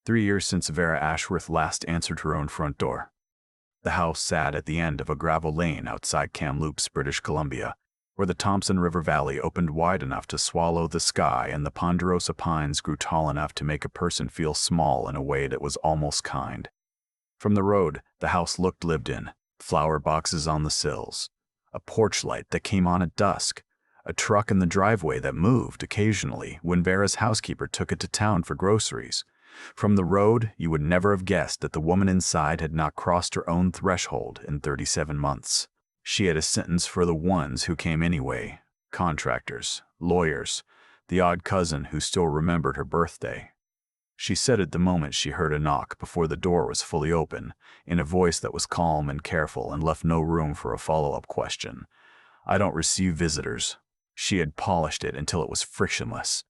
3 years since Vera Ashworth last answered her own front door. The house sat at the end of a gravel lane outside Kamloops, British Columbia, where the Thompson River Valley opened wide enough to swallow the sky and the ponderosa pines grew tall enough to make a person feel small in a way that was almost kind. From the road, the house looked lived in, flower boxes on the sills, a porch light that came on at dusk, a truck in the driveway that moved occasionally when Vera's housekeeper took it to town for groceries. From the road, you would never have guessed that the woman inside had not crossed her own threshold in 37 months. She had a sentence for the ones who came anyway: contractors, lawyers, the odd cousin who still remembered her birthday. She said it the moment she heard a knock before the door was fully open, in a voice that was calm and careful and left no room for a follow-up question. "I don't receive visitors." She had polished it until it was frictionless.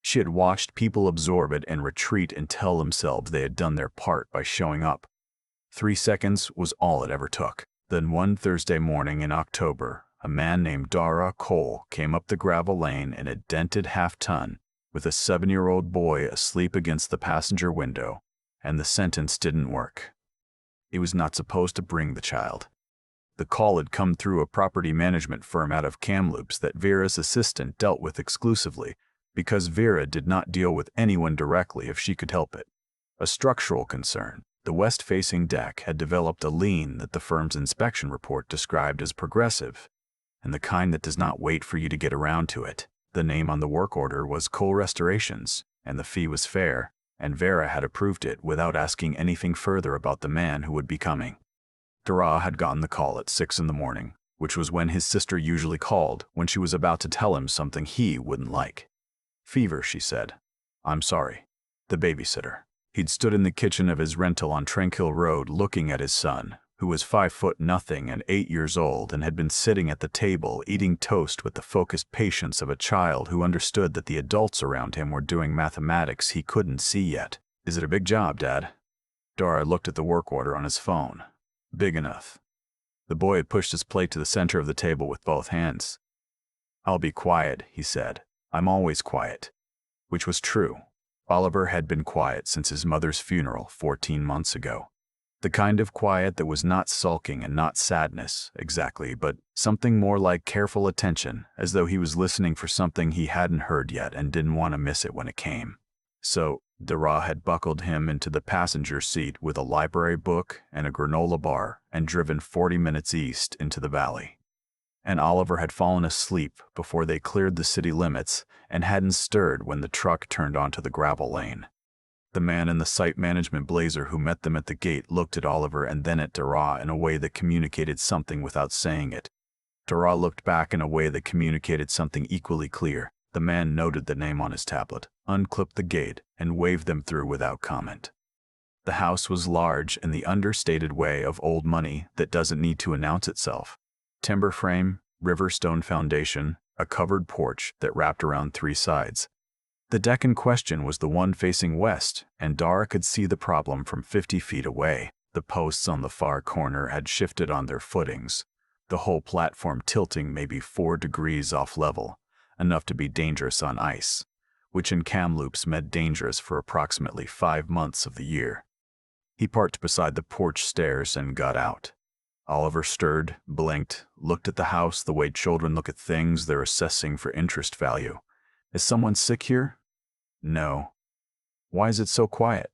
She had watched people absorb it and retreat and tell themselves they had done their part by showing up. 3 seconds was all it ever took. Then one Thursday morning in October, a man named Dara Cole came up the gravel lane in a dented half-ton with a 7-year-old boy asleep against the passenger window, and the sentence didn't work. He was not supposed to bring the child. The call had come through a property management firm out of Kamloops that Vera's assistant dealt with exclusively, because Vera did not deal with anyone directly if she could help it. A structural concern. The west-facing deck had developed a lean that the firm's inspection report described as progressive, and the kind that does not wait for you to get around to it. The name on the work order was Cole Restorations, and the fee was fair, and Vera had approved it without asking anything further about the man who would be coming. Dara had gotten the call at 6 in the morning, which was when his sister usually called when she was about to tell him something he wouldn't like. "Fever," she said. "I'm sorry." The babysitter. He'd stood in the kitchen of his rental on Tranquil Road looking at his son, who was 5'0" and 8 years old and had been sitting at the table eating toast with the focused patience of a child who understood that the adults around him were doing mathematics he couldn't see yet. "Is it a big job, Dad?" Dara looked at the work order on his phone. "Big enough." The boy had pushed his plate to the center of the table with both hands. "I'll be quiet," he said. "I'm always quiet." Which was true. Oliver had been quiet since his mother's funeral 14 months ago. The kind of quiet that was not sulking and not sadness, exactly, but something more like careful attention, as though he was listening for something he hadn't heard yet and didn't want to miss it when it came. So, Dara had buckled him into the passenger seat with a library book and a granola bar and driven 40 minutes east into the valley. And Oliver had fallen asleep before they cleared the city limits and hadn't stirred when the truck turned onto the gravel lane. The man in the site management blazer who met them at the gate looked at Oliver and then at Dara in a way that communicated something without saying it. Dara looked back in a way that communicated something equally clear. The man noted the name on his tablet, unclipped the gate, and waved them through without comment. The house was large in the understated way of old money that doesn't need to announce itself. Timber frame, river stone foundation, a covered porch that wrapped around 3 sides. The deck in question was the one facing west, and Dara could see the problem from 50 feet away. The posts on the far corner had shifted on their footings, the whole platform tilting maybe 4 degrees off level, enough to be dangerous on ice, which in Kamloops meant dangerous for approximately 5 months of the year. He parked beside the porch stairs and got out. Oliver stirred, blinked, looked at the house the way children look at things they're assessing for interest value. "Is someone sick here?" "No." "Why is it so quiet?"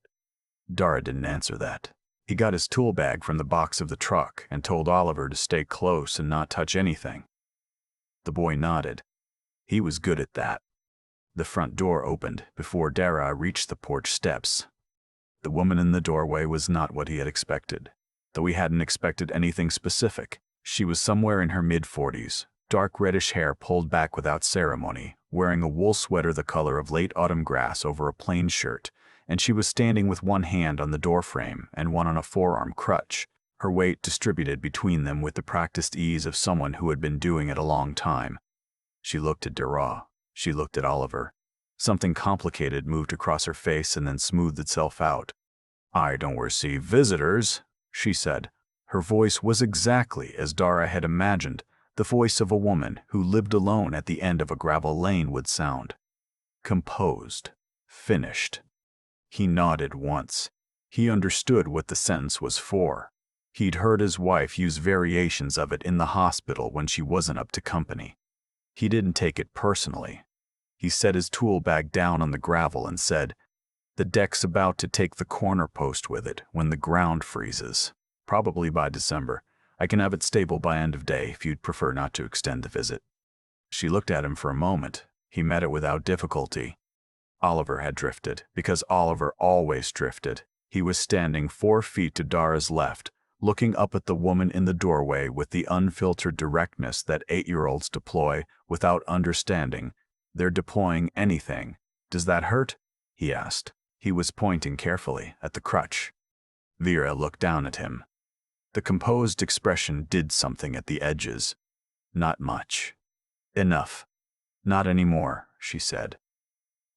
Dara didn't answer that. He got his tool bag from the box of the truck and told Oliver to stay close and not touch anything. The boy nodded. He was good at that. The front door opened before Dara reached the porch steps. The woman in the doorway was not what he had expected, though he hadn't expected anything specific. She was somewhere in her mid-40s, dark reddish hair pulled back without ceremony, wearing a wool sweater the color of late autumn grass over a plain shirt, and she was standing with one hand on the doorframe and one on a forearm crutch, her weight distributed between them with the practiced ease of someone who had been doing it a long time. She looked at Dara. She looked at Oliver. Something complicated moved across her face and then smoothed itself out. "I don't receive visitors," she said. Her voice was exactly as Dara had imagined the voice of a woman who lived alone at the end of a gravel lane would sound. Composed. Finished. He nodded once. He understood what the sentence was for. He'd heard his wife use variations of it in the hospital when she wasn't up to company. He didn't take it personally. He set his tool bag down on the gravel and said, "The deck's about to take the corner post with it when the ground freezes. Probably by December. I can have it stable by end of day if you'd prefer not to extend the visit." She looked at him for a moment. He met it without difficulty. Oliver had drifted, because Oliver always drifted. He was standing 4 feet to Dara's left, looking up at the woman in the doorway with the unfiltered directness that 8-year-olds deploy without understanding. They're deploying anything. "Does that hurt?" he asked. He was pointing carefully at the crutch. Vera looked down at him. The composed expression did something at the edges. "Not much." "Enough." "Not anymore," she said.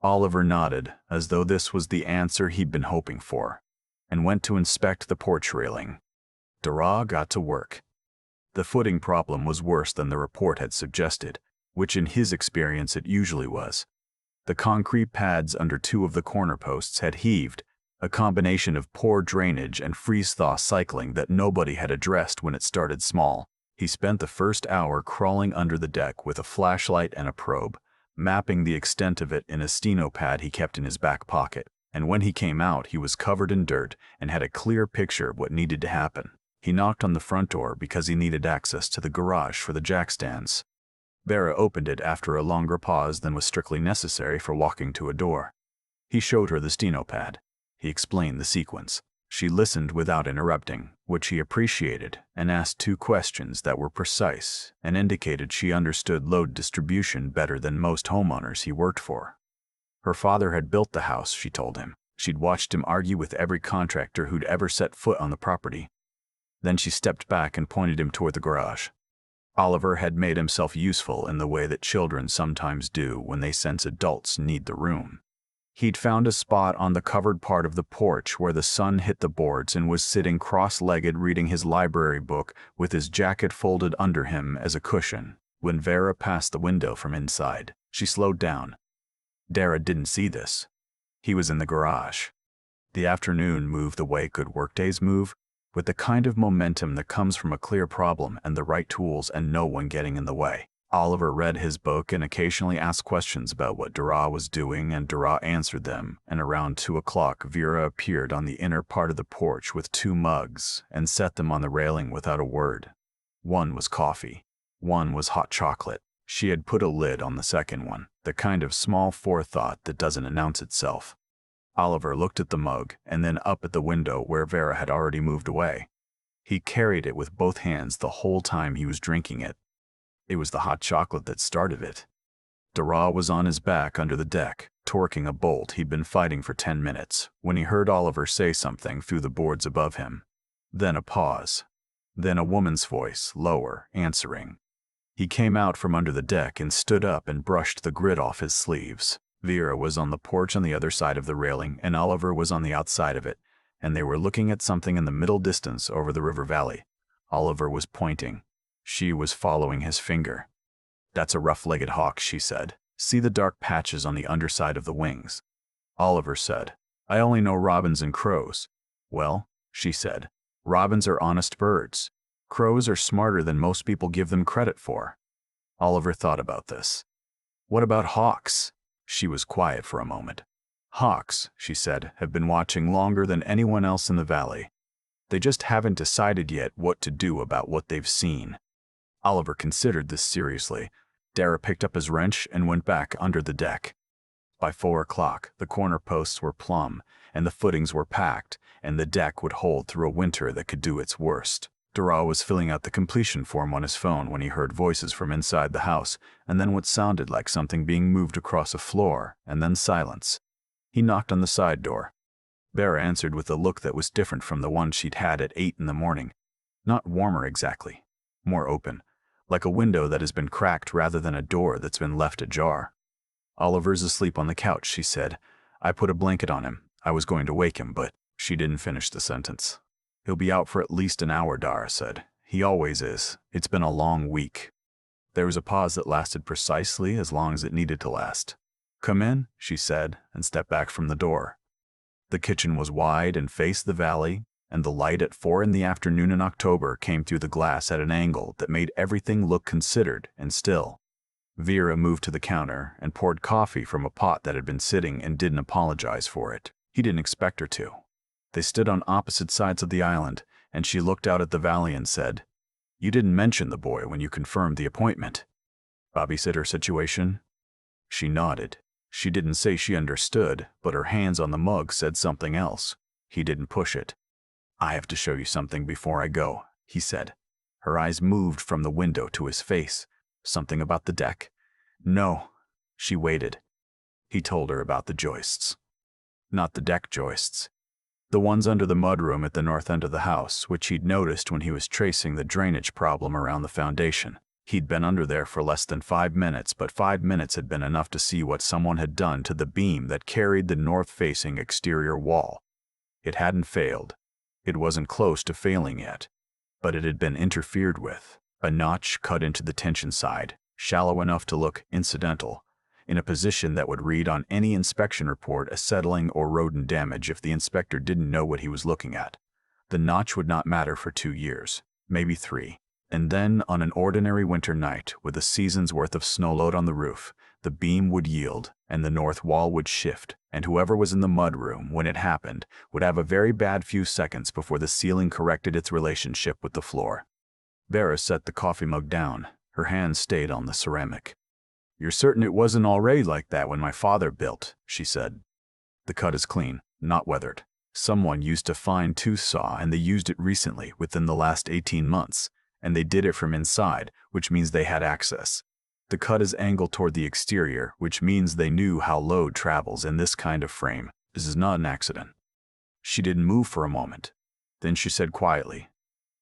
Oliver nodded, as though this was the answer he'd been hoping for, and went to inspect the porch railing. Dara got to work. The footing problem was worse than the report had suggested, which in his experience it usually was. The concrete pads under 2 of the corner posts had heaved, a combination of poor drainage and freeze-thaw cycling that nobody had addressed when it started small. He spent the first hour crawling under the deck with a flashlight and a probe, mapping the extent of it in a steno pad he kept in his back pocket, and when he came out he was covered in dirt and had a clear picture of what needed to happen. He knocked on the front door because he needed access to the garage for the jackstands. Vera opened it after a longer pause than was strictly necessary for walking to a door. He showed her the steno pad. He explained the sequence. She listened without interrupting, which he appreciated, and asked 2 questions that were precise and indicated she understood load distribution better than most homeowners he worked for. Her father had built the house, she told him. She'd watched him argue with every contractor who'd ever set foot on the property. Then she stepped back and pointed him toward the garage. Oliver had made himself useful in the way that children sometimes do when they sense adults need the room. He'd found a spot on the covered part of the porch where the sun hit the boards and was sitting cross-legged reading his library book with his jacket folded under him as a cushion. When Vera passed the window from inside, she slowed down. Dara didn't see this. He was in the garage. The afternoon moved the way good workdays move, with the kind of momentum that comes from a clear problem and the right tools and no one getting in the way. Oliver read his book and occasionally asked questions about what Dara was doing, and Dara answered them, and around 2 o'clock Vera appeared on the inner part of the porch with 2 mugs and set them on the railing without a word. One was coffee. One was hot chocolate. She had put a lid on the second one, the kind of small forethought that doesn't announce itself. Oliver looked at the mug and then up at the window where Vera had already moved away. He carried it with both hands the whole time he was drinking it. It was the hot chocolate that started it. Dara was on his back under the deck, torquing a bolt he'd been fighting for 10 minutes, when he heard Oliver say something through the boards above him. Then a pause. Then a woman's voice, lower, answering. He came out from under the deck and stood up and brushed the grit off his sleeves. Vera was on the porch on the other side of the railing, and Oliver was on the outside of it, and they were looking at something in the middle distance over the river valley. Oliver was pointing. She was following his finger. "That's a rough-legged hawk," she said. "See the dark patches on the underside of the wings?" Oliver said, "I only know robins and crows." "Well," she said, "robins are honest birds. Crows are smarter than most people give them credit for." Oliver thought about this. "What about hawks?" She was quiet for a moment. "Hawks," she said, "have been watching longer than anyone else in the valley. They just haven't decided yet what to do about what they've seen." Oliver considered this seriously. Dara picked up his wrench and went back under the deck. By 4 o'clock, the corner posts were plumb, and the footings were packed, and the deck would hold through a winter that could do its worst. Dara was filling out the completion form on his phone when he heard voices from inside the house, and then what sounded like something being moved across a floor, and then silence. He knocked on the side door. Vera answered with a look that was different from the one she'd had at 8 in the morning. Not warmer exactly, more open, like a window that has been cracked rather than a door that's been left ajar. "Oliver's asleep on the couch," she said. "I put a blanket on him. I was going to wake him, but—" She didn't finish the sentence. "He'll be out for at least an hour," Dara said. "He always is. It's been a long week." There was a pause that lasted precisely as long as it needed to last. "Come in," she said, and stepped back from the door. The kitchen was wide and faced the valley, and the light at 4 in the afternoon in October came through the glass at an angle that made everything look considered and still. Vera moved to the counter and poured coffee from a pot that had been sitting and didn't apologize for it. He didn't expect her to. They stood on opposite sides of the island, and she looked out at the valley and said, "You didn't mention the boy when you confirmed the appointment." Babysitter situation? She nodded. She didn't say she understood, but her hands on the mug said something else. He didn't push it. "I have to show you something before I go," he said. Her eyes moved from the window to his face. "Something about the deck?" "No." She waited. He told her about the joists. Not the deck joists. The ones under the mudroom at the north end of the house, which he'd noticed when he was tracing the drainage problem around the foundation. He'd been under there for less than 5 minutes, but 5 minutes had been enough to see what someone had done to the beam that carried the north-facing exterior wall. It hadn't failed. It wasn't close to failing yet, but it had been interfered with. A notch cut into the tension side, shallow enough to look incidental, in a position that would read on any inspection report as settling or rodent damage if the inspector didn't know what he was looking at. The notch would not matter for 2 years, maybe 3. And then, on an ordinary winter night, with a season's worth of snow load on the roof, the beam would yield, and the north wall would shift, and whoever was in the mudroom when it happened would have a very bad few seconds before the ceiling corrected its relationship with the floor. Vera set the coffee mug down. Her hands stayed on the ceramic. "You're certain it wasn't already like that when my father built?" she said. "The cut is clean, not weathered. Someone used a fine-tooth saw, and they used it recently, within the last 18 months. And they did it from inside, which means they had access. The cut is angled toward the exterior, which means they knew how load travels in this kind of frame. This is not an accident." She didn't move for a moment. Then she said quietly,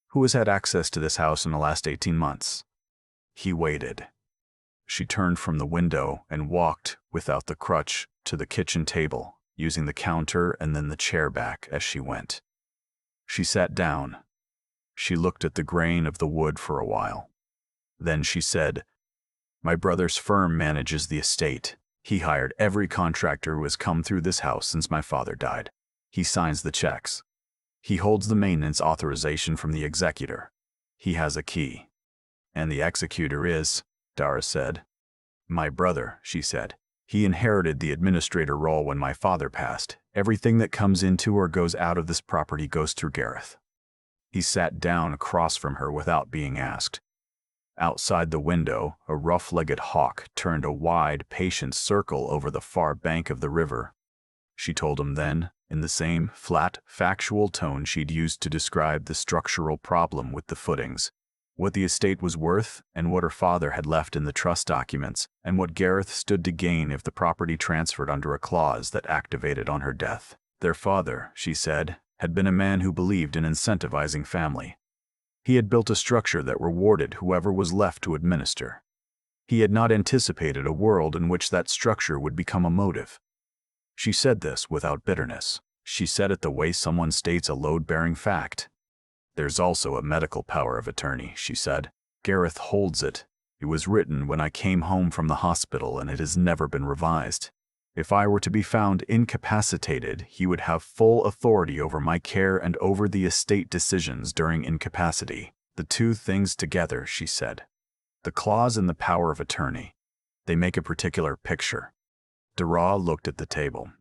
"Who has had access to this house in the last 18 months? He waited. She turned from the window and walked, without the crutch, to the kitchen table, using the counter and then the chair back as she went. She sat down. She looked at the grain of the wood for a while. Then she said, "My brother's firm manages the estate. He hired every contractor who has come through this house since my father died. He signs the checks. He holds the maintenance authorization from the executor. He has a key." "And the executor is," Dara said. "My brother," she said. "He inherited the administrator role when my father passed. Everything that comes into or goes out of this property goes through Gareth." He sat down across from her without being asked. Outside the window, a rough-legged hawk turned a wide, patient circle over the far bank of the river. She told him then, in the same flat, factual tone she'd used to describe the structural problem with the footings, what the estate was worth and what her father had left in the trust documents, and what Gareth stood to gain if the property transferred under a clause that activated on her death. Their father, she said, had been a man who believed in incentivizing family. He had built a structure that rewarded whoever was left to administer. He had not anticipated a world in which that structure would become a motive. She said this without bitterness. She said it the way someone states a load-bearing fact. "There's also a medical power of attorney," she said. "Gareth holds it. It was written when I came home from the hospital, and it has never been revised. If I were to be found incapacitated, he would have full authority over my care and over the estate decisions during incapacity. The two things together," she said. "The clause and the power of attorney. They make a particular picture." Dara looked at the table.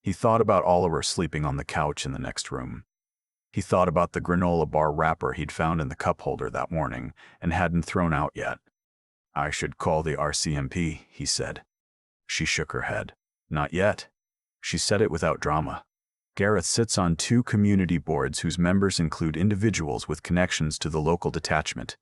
He thought about Oliver sleeping on the couch in the next room. He thought about the granola bar wrapper he'd found in the cup holder that morning and hadn't thrown out yet. "I should call the RCMP," he said. She shook her head. "Not yet." She said it without drama. "Gareth sits on 2 community boards whose members include individuals with connections to the local detachment.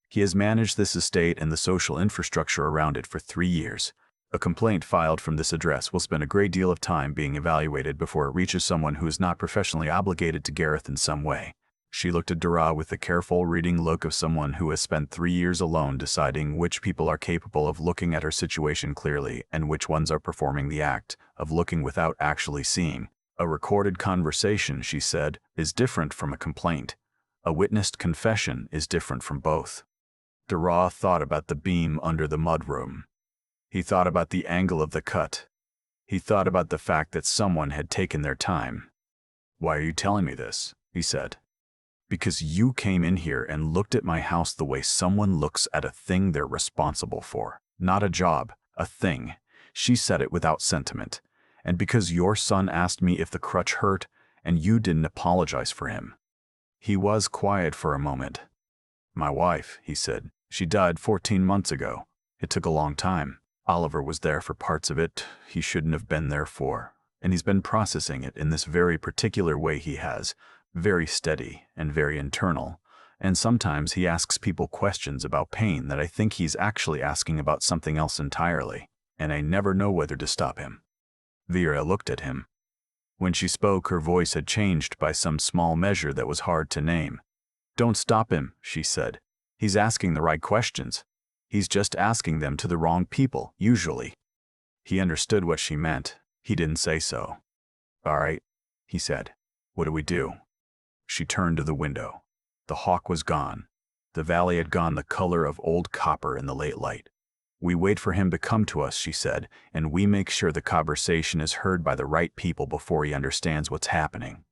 He has managed this estate and the social infrastructure around it for 3 years. A complaint filed from this address will spend a great deal of time being evaluated before it reaches someone who is not professionally obligated to Gareth in some way." She looked at Dara with the careful reading look of someone who has spent 3 years alone deciding which people are capable of looking at her situation clearly and which ones are performing the act of looking without actually seeing. "A recorded conversation," she said, "is different from a complaint. A witnessed confession is different from both." Dara thought about the beam under the mudroom. He thought about the angle of the cut. He thought about the fact that someone had taken their time. "Why are you telling me this?" he said. "Because you came in here and looked at my house the way someone looks at a thing they're responsible for. Not a job, a thing." She said it without sentiment. "And because your son asked me if the crutch hurt, and you didn't apologize for him." He was quiet for a moment. "My wife," he said. "She died 14 months ago. It took a long time. Oliver was there for parts of it he shouldn't have been there for, and he's been processing it in this very particular way he has, very steady and very internal, and sometimes he asks people questions about pain that I think he's actually asking about something else entirely, and I never know whether to stop him." Vera looked at him. When she spoke, her voice had changed by some small measure that was hard to name. "Don't stop him," she said. "He's asking the right questions. He's just asking them to the wrong people, usually." He understood what she meant. He didn't say so. "All right," he said. "What do we do?" She turned to the window. The hawk was gone. The valley had gone the color of old copper in the late light. "We wait for him to come to us," she said, "and we make sure the conversation is heard by the right people before he understands what's happening."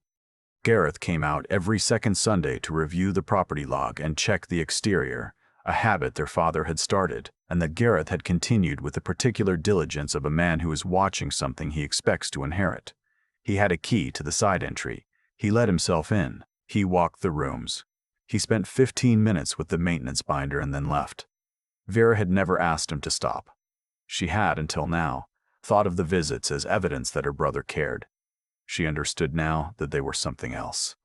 Gareth came out every second Sunday to review the property log and check the exterior, a habit their father had started, and that Gareth had continued with the particular diligence of a man who is watching something he expects to inherit. He had a key to the side entry. He let himself in. He walked the rooms. He spent 15 minutes with the maintenance binder and then left. Vera had never asked him to stop. She had, until now, thought of the visits as evidence that her brother cared. She understood now that they were something else.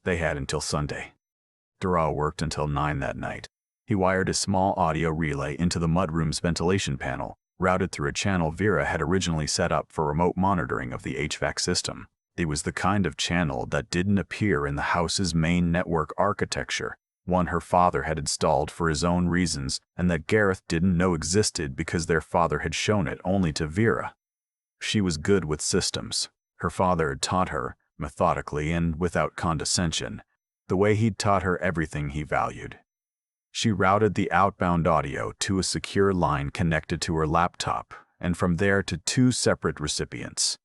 They had until Sunday. Dara worked until 9 that night. He wired a small audio relay into the mudroom's ventilation panel, routed through a channel Vera had originally set up for remote monitoring of the HVAC system. It was the kind of channel that didn't appear in the house's main network architecture, one her father had installed for his own reasons and that Gareth didn't know existed because their father had shown it only to Vera. She was good with systems. Her father had taught her, methodically and without condescension, the way he'd taught her everything he valued. She routed the outbound audio to a secure line connected to her laptop, and from there to 2 separate recipients.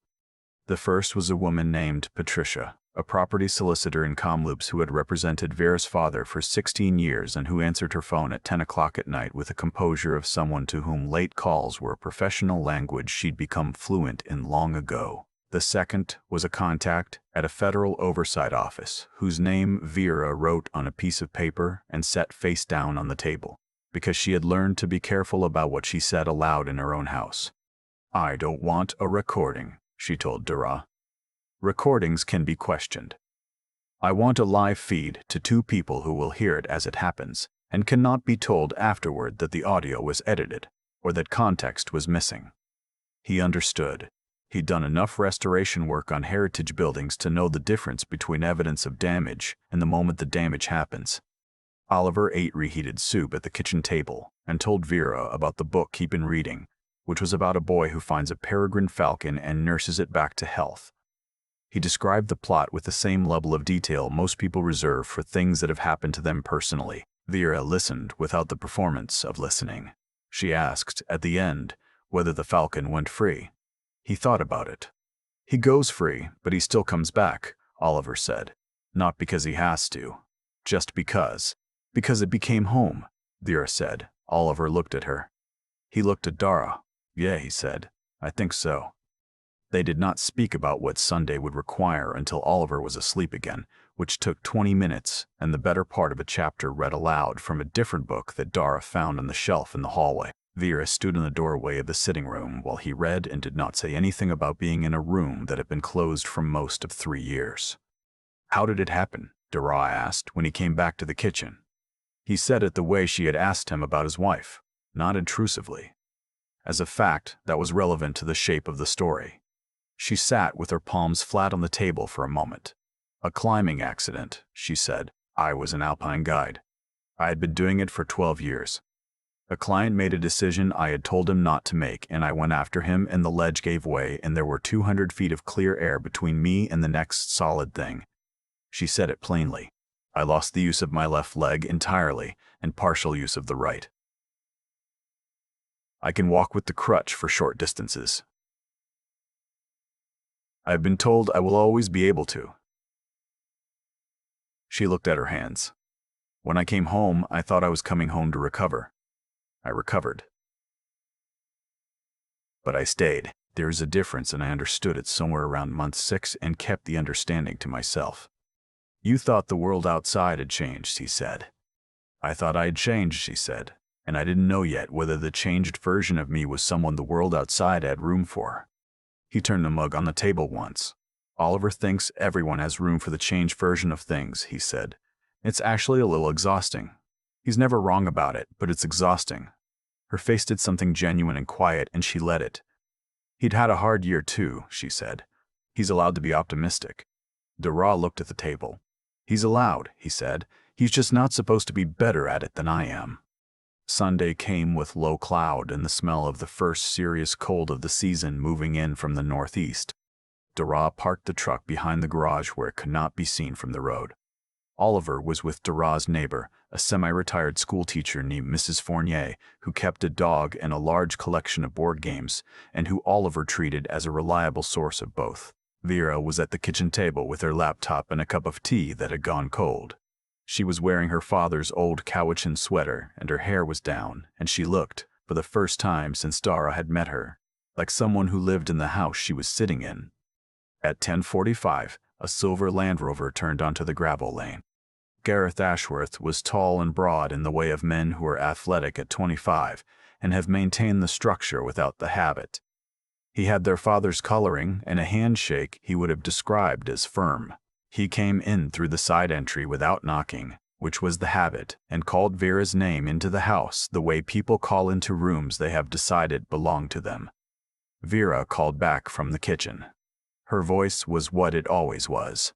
The first was a woman named Patricia, a property solicitor in Kamloops who had represented Vera's father for 16 years and who answered her phone at 10 o'clock at night with the composure of someone to whom late calls were a professional language she'd become fluent in long ago. The second was a contact at a federal oversight office whose name Vera wrote on a piece of paper and set face down on the table, because she had learned to be careful about what she said aloud in her own house. "I don't want a recording," she told Dara. "Recordings can be questioned. I want a live feed to 2 people who will hear it as it happens and cannot be told afterward that the audio was edited or that context was missing." He understood. He'd done enough restoration work on heritage buildings to know the difference between evidence of damage and the moment the damage happens. Oliver ate reheated soup at the kitchen table and told Vera about the book he'd been reading, which was about a boy who finds a peregrine falcon and nurses it back to health. He described the plot with the same level of detail most people reserve for things that have happened to them personally. Vera listened without the performance of listening. She asked, at the end, whether the falcon went free. He thought about it. "He goes free, but he still comes back," Oliver said. "Not because he has to. Just because. Because it became home," Vera said. Oliver looked at her. He looked at Dara. "Yeah," he said. "I think so." They did not speak about what Sunday would require until Oliver was asleep again, which took 20 minutes and the better part of a chapter read aloud from a different book that Dara found on the shelf in the hallway. Vera stood in the doorway of the sitting room while he read and did not say anything about being in a room that had been closed for most of 3 years. "How did it happen?" Dara asked when he came back to the kitchen. He said it the way she had asked him about his wife, not intrusively. As a fact, that was relevant to the shape of the story. She sat with her palms flat on the table for a moment. "A climbing accident," she said. "I was an alpine guide. I had been doing it for 12 years. A client made a decision I had told him not to make, and I went after him, and the ledge gave way, and there were 200 feet of clear air between me and the next solid thing." She said it plainly. "I lost the use of my left leg entirely, and partial use of the right. I can walk with the crutch for short distances." I've been told I will always be able to. She looked at her hands. When I came home, I thought I was coming home to recover. I recovered. But I stayed. There is a difference, and I understood it somewhere around month 6 and kept the understanding to myself. You thought the world outside had changed, he said. I thought I had changed, she said, and I didn't know yet whether the changed version of me was someone the world outside had room for. He turned the mug on the table once. Oliver thinks everyone has room for the changed version of things, he said. It's actually a little exhausting. He's never wrong about it, but it's exhausting. Her face did something genuine and quiet, and she let it. He'd had a hard year too, she said. He's allowed to be optimistic. Dara looked at the table. He's allowed, he said. He's just not supposed to be better at it than I am. Sunday came with low cloud and the smell of the first serious cold of the season moving in from the northeast. Dara parked the truck behind the garage where it could not be seen from the road. Oliver was with Dara's neighbor, a semi-retired schoolteacher named Mrs. Fournier, who kept a dog and a large collection of board games, and who Oliver treated as a reliable source of both. Vera was at the kitchen table with her laptop and a cup of tea that had gone cold. She was wearing her father's old Cowichan sweater, and her hair was down, and she looked, for the first time since Dara had met her, like someone who lived in the house she was sitting in. At 10:45, a silver Land Rover turned onto the gravel lane. Gareth Ashworth was tall and broad in the way of men who are athletic at 25 and have maintained the structure without the habit. He had their father's coloring and a handshake he would have described as firm. He came in through the side entry without knocking, which was the habit, and called Vera's name into the house the way people call into rooms they have decided belong to them. Vera called back from the kitchen. Her voice was what it always was.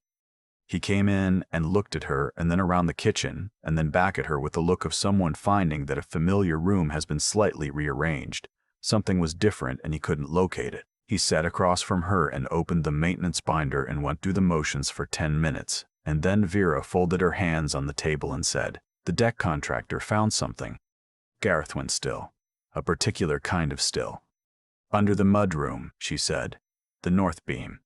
He came in and looked at her and then around the kitchen and then back at her with the look of someone finding that a familiar room has been slightly rearranged. Something was different and he couldn't locate it. He sat across from her and opened the maintenance binder and went through the motions for 10 minutes, and then Vera folded her hands on the table and said, "The deck contractor found something." Gareth went still, a particular kind of still. "Under the mudroom," she said, "the north beam."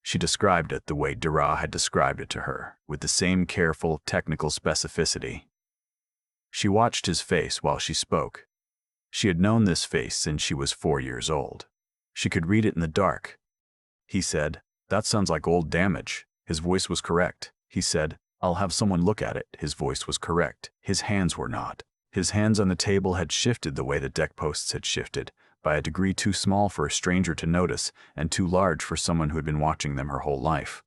She described it the way Dara had described it to her, with the same careful, technical specificity. She watched his face while she spoke. She had known this face since she was 4 years old. She could read it in the dark. He said, "That sounds like old damage." His voice was correct. He said, "I'll have someone look at it." His voice was correct. His hands were not. His hands on the table had shifted the way the deck posts had shifted, by a degree too small for a stranger to notice and too large for someone who had been watching them her whole life.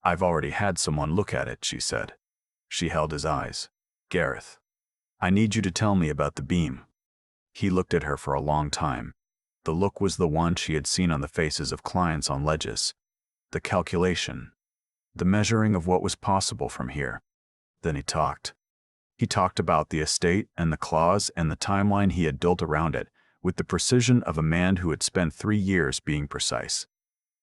"I've already had someone look at it," she said. She held his eyes. "Gareth, I need you to tell me about the beam." He looked at her for a long time. The look was the one she had seen on the faces of clients on ledges. The calculation. The measuring of what was possible from here. Then he talked. He talked about the estate and the clause and the timeline he had built around it, with the precision of a man who had spent 3 years being precise.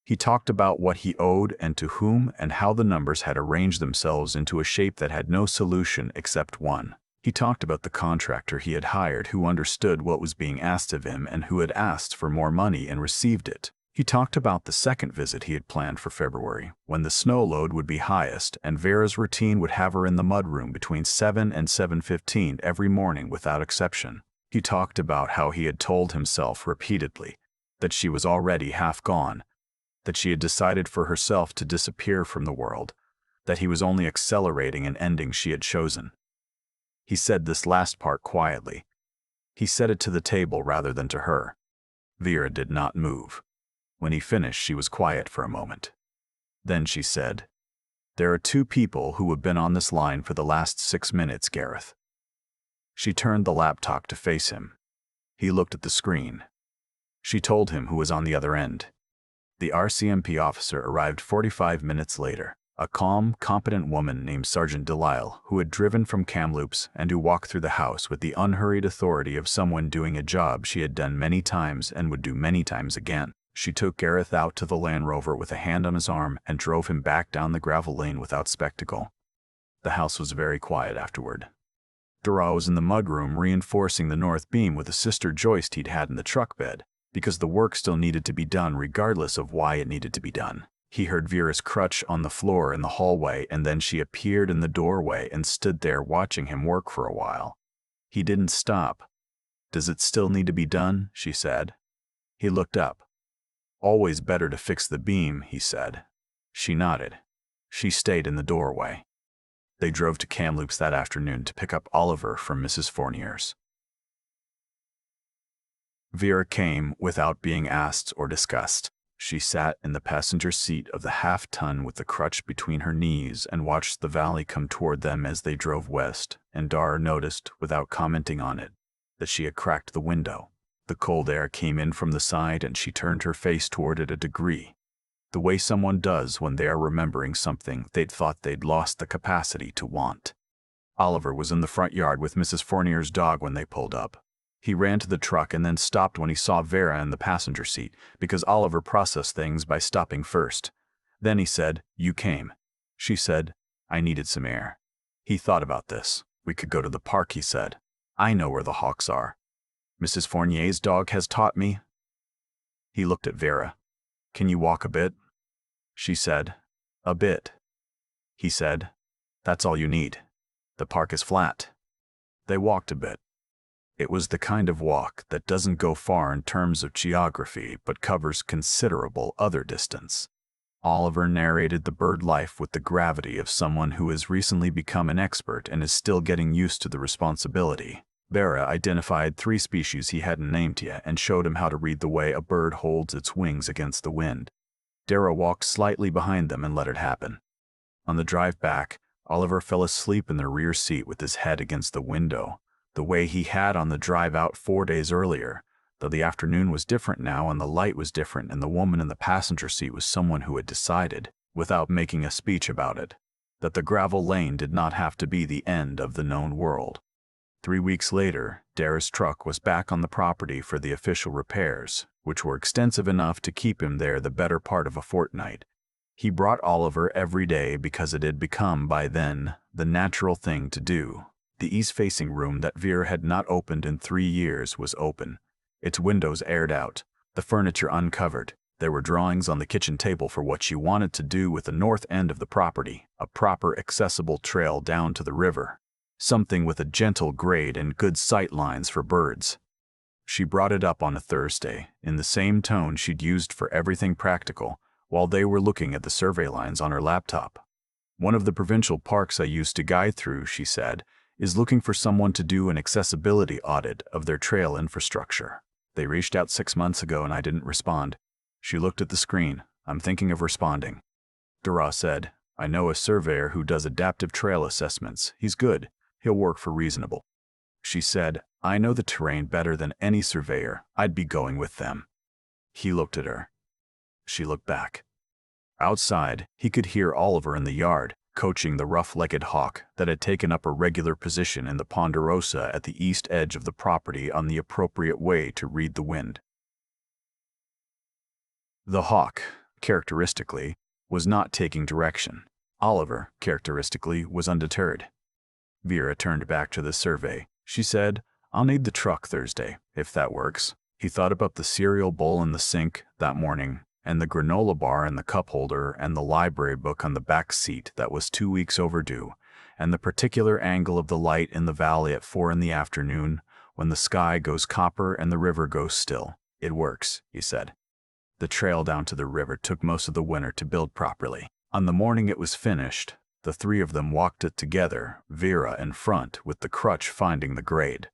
He talked about what he owed and to whom and how the numbers had arranged themselves into a shape that had no solution except one. He talked about the contractor he had hired who understood what was being asked of him and who had asked for more money and received it. He talked about the second visit he had planned for February, when the snow load would be highest and Vera's routine would have her in the mudroom between 7 and 7:15 every morning without exception. He talked about how he had told himself repeatedly that she was already half gone, that she had decided for herself to disappear from the world, that he was only accelerating an ending she had chosen. He said this last part quietly. He said it to the table rather than to her. Vera did not move. When he finished, she was quiet for a moment. Then she said, "There are 2 people who have been on this line for the last 6 minutes, Gareth." She turned the laptop to face him. He looked at the screen. She told him who was on the other end. The RCMP officer arrived 45 minutes later. A calm, competent woman named Sergeant Delisle, who had driven from Kamloops and who walked through the house with the unhurried authority of someone doing a job she had done many times and would do many times again. She took Gareth out to the Land Rover with a hand on his arm and drove him back down the gravel lane without spectacle. The house was very quiet afterward. Dara was in the mudroom reinforcing the north beam with a sister joist he'd had in the truck bed. because the work still needed to be done regardless of why it needed to be done. He heard Vera's crutch on the floor in the hallway, and then she appeared in the doorway and stood there watching him work for a while. He didn't stop. "Does it still need to be done?" she said. He looked up. "Always better to fix the beam," he said. She nodded. She stayed in the doorway. They drove to Kamloops that afternoon to pick up Oliver from Mrs. Fournier's. Vera came without being asked or discussed. She sat in the passenger seat of the half-ton with the crutch between her knees and watched the valley come toward them as they drove west, and Dara noticed, without commenting on it, that she had cracked the window. The cold air came in from the side and she turned her face toward it a degree, the way someone does when they are remembering something they'd thought they'd lost the capacity to want. Oliver was in the front yard with Mrs. Fournier's dog when they pulled up. He ran to the truck and then stopped when he saw Vera in the passenger seat, because Oliver processed things by stopping first. Then he said, "You came." She said, "I needed some air." He thought about this. "We could go to the park," he said. "I know where the hawks are. Mrs. Fournier's dog has taught me." He looked at Vera. "Can you walk a bit?" She said, "A bit." He said, "That's all you need. The park is flat." They walked a bit. It was the kind of walk that doesn't go far in terms of geography but covers considerable other distance. Oliver narrated the bird life with the gravity of someone who has recently become an expert and is still getting used to the responsibility. Vera identified 3 species he hadn't named yet and showed him how to read the way a bird holds its wings against the wind. Dara walked slightly behind them and let it happen. On the drive back, Oliver fell asleep in the rear seat with his head against the window, the way he had on the drive out 4 days earlier, though the afternoon was different now and the light was different and the woman in the passenger seat was someone who had decided, without making a speech about it, that the gravel lane did not have to be the end of the known world. 3 weeks later, Dara's truck was back on the property for the official repairs, which were extensive enough to keep him there the better part of a fortnight. He brought Oliver every day because it had become, by then, the natural thing to do. The east-facing room that Vera had not opened in 3 years was open, its windows aired out, the furniture uncovered. There were drawings on the kitchen table for what she wanted to do with the north end of the property, a proper accessible trail down to the river, something with a gentle grade and good sight lines for birds. She brought it up on a Thursday, in the same tone she'd used for everything practical, while they were looking at the survey lines on her laptop. "One of the provincial parks I used to guide through," she said, "is looking for someone to do an accessibility audit of their trail infrastructure. They reached out 6 months ago and I didn't respond." She looked at the screen. "I'm thinking of responding." Dara said, "I know a surveyor who does adaptive trail assessments. He's good. He'll work for reasonable." She said, "I know the terrain better than any surveyor. I'd be going with them." He looked at her. She looked back. Outside, he could hear Oliver in the yard, coaching the rough-legged hawk that had taken up a regular position in the ponderosa at the east edge of the property on the appropriate way to read the wind. The hawk, characteristically, was not taking direction. Oliver, characteristically, was undeterred. Vera turned back to the survey. She said, "I'll need the truck Thursday, if that works." He thought about the cereal bowl in the sink that morning, and the granola bar in the cup holder and the library book on the back seat that was 2 weeks overdue, and the particular angle of the light in the valley at 4 in the afternoon, when the sky goes copper and the river goes still. "It works," he said. The trail down to the river took most of the winter to build properly. On the morning it was finished, the 3 of them walked it together, Vera in front with the crutch finding the grade,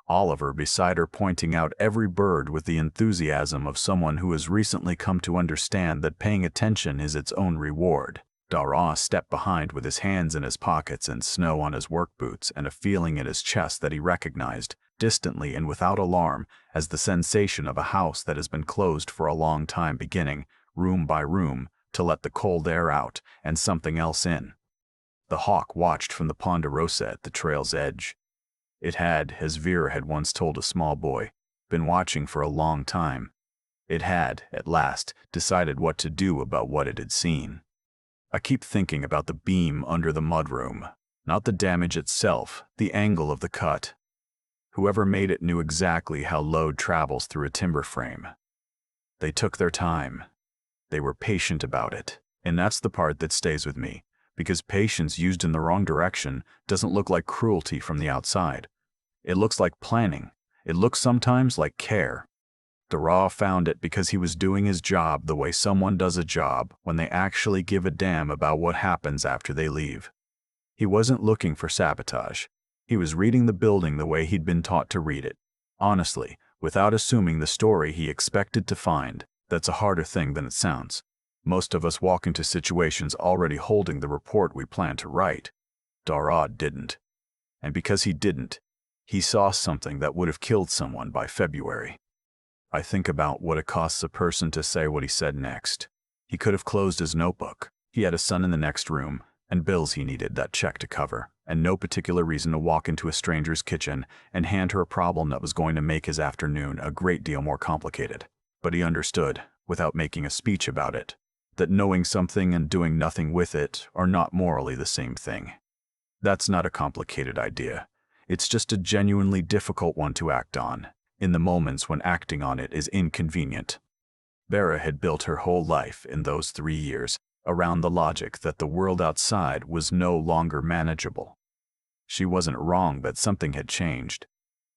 Oliver beside her pointing out every bird with the enthusiasm of someone who has recently come to understand that paying attention is its own reward. Dara stepped behind with his hands in his pockets and snow on his work boots and a feeling in his chest that he recognized, distantly and without alarm, as the sensation of a house that has been closed for a long time beginning, room by room, to let the cold air out and something else in. The hawk watched from the ponderosa at the trail's edge. It had, as Vera had once told a small boy, been watching for a long time. It had, at last, decided what to do about what it had seen. "I keep thinking about the beam under the mudroom, not the damage itself, the angle of the cut. Whoever made it knew exactly how load travels through a timber frame. They took their time. They were patient about it. And that's the part that stays with me, because patience used in the wrong direction doesn't look like cruelty from the outside. It looks like planning. It looks sometimes like care. Dara found it because he was doing his job the way someone does a job when they actually give a damn about what happens after they leave. He wasn't looking for sabotage. He was reading the building the way he'd been taught to read it. Honestly, without assuming the story he expected to find. That's a harder thing than it sounds. Most of us walk into situations already holding the report we plan to write. Dara didn't. And because he didn't, he saw something that would have killed someone by February. I think about what it costs a person to say what he said next. He could have closed his notebook. He had a son in the next room, and bills he needed that check to cover, and no particular reason to walk into a stranger's kitchen and hand her a problem that was going to make his afternoon a great deal more complicated. But he understood, without making a speech about it, that knowing something and doing nothing with it are not morally the same thing. That's not a complicated idea. It's just a genuinely difficult one to act on, in the moments when acting on it is inconvenient. Vera had built her whole life in those 3 years around the logic that the world outside was no longer manageable. She wasn't wrong that something had changed.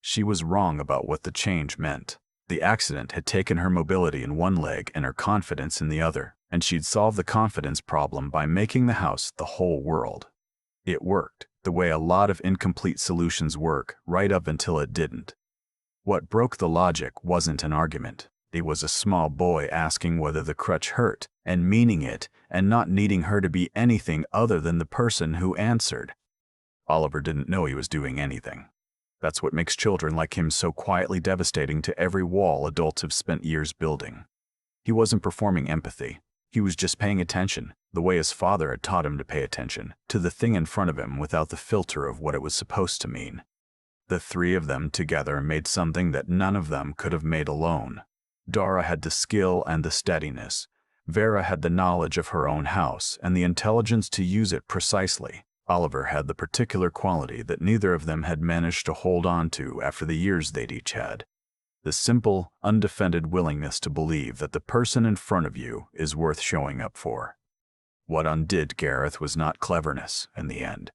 She was wrong about what the change meant. The accident had taken her mobility in one leg and her confidence in the other, and she'd solved the confidence problem by making the house the whole world. It worked, the way a lot of incomplete solutions work, right up until it didn't. What broke the logic wasn't an argument. It was a small boy asking whether the crutch hurt, and meaning it, and not needing her to be anything other than the person who answered. Oliver didn't know he was doing anything. That's what makes children like him so quietly devastating to every wall adults have spent years building. He wasn't performing empathy. He was just paying attention, the way his father had taught him to pay attention, to the thing in front of him without the filter of what it was supposed to mean. The 3 of them together made something that none of them could have made alone. Dara had the skill and the steadiness. Vera had the knowledge of her own house and the intelligence to use it precisely. Oliver had the particular quality that neither of them had managed to hold on to after the years they'd each had. The simple, undefended willingness to believe that the person in front of you is worth showing up for. What undid Gareth was not cleverness in the end.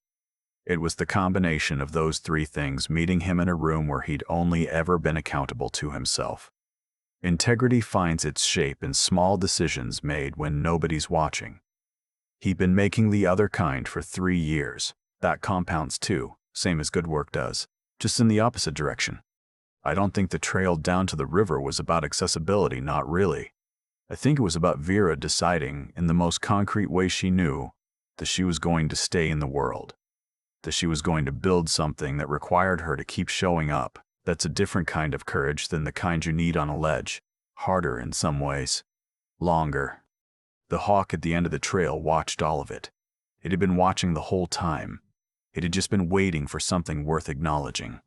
It was the combination of those 3 things meeting him in a room where he'd only ever been accountable to himself. Integrity finds its shape in small decisions made when nobody's watching. He'd been making the other kind for 3 years. That compounds too, same as good work does, just in the opposite direction. I don't think the trail down to the river was about accessibility, not really. I think it was about Vera deciding, in the most concrete way she knew, that she was going to stay in the world. That she was going to build something that required her to keep showing up. That's a different kind of courage than the kind you need on a ledge. Harder in some ways. Longer. The hawk at the end of the trail watched all of it. It had been watching the whole time. It had just been waiting for something worth acknowledging.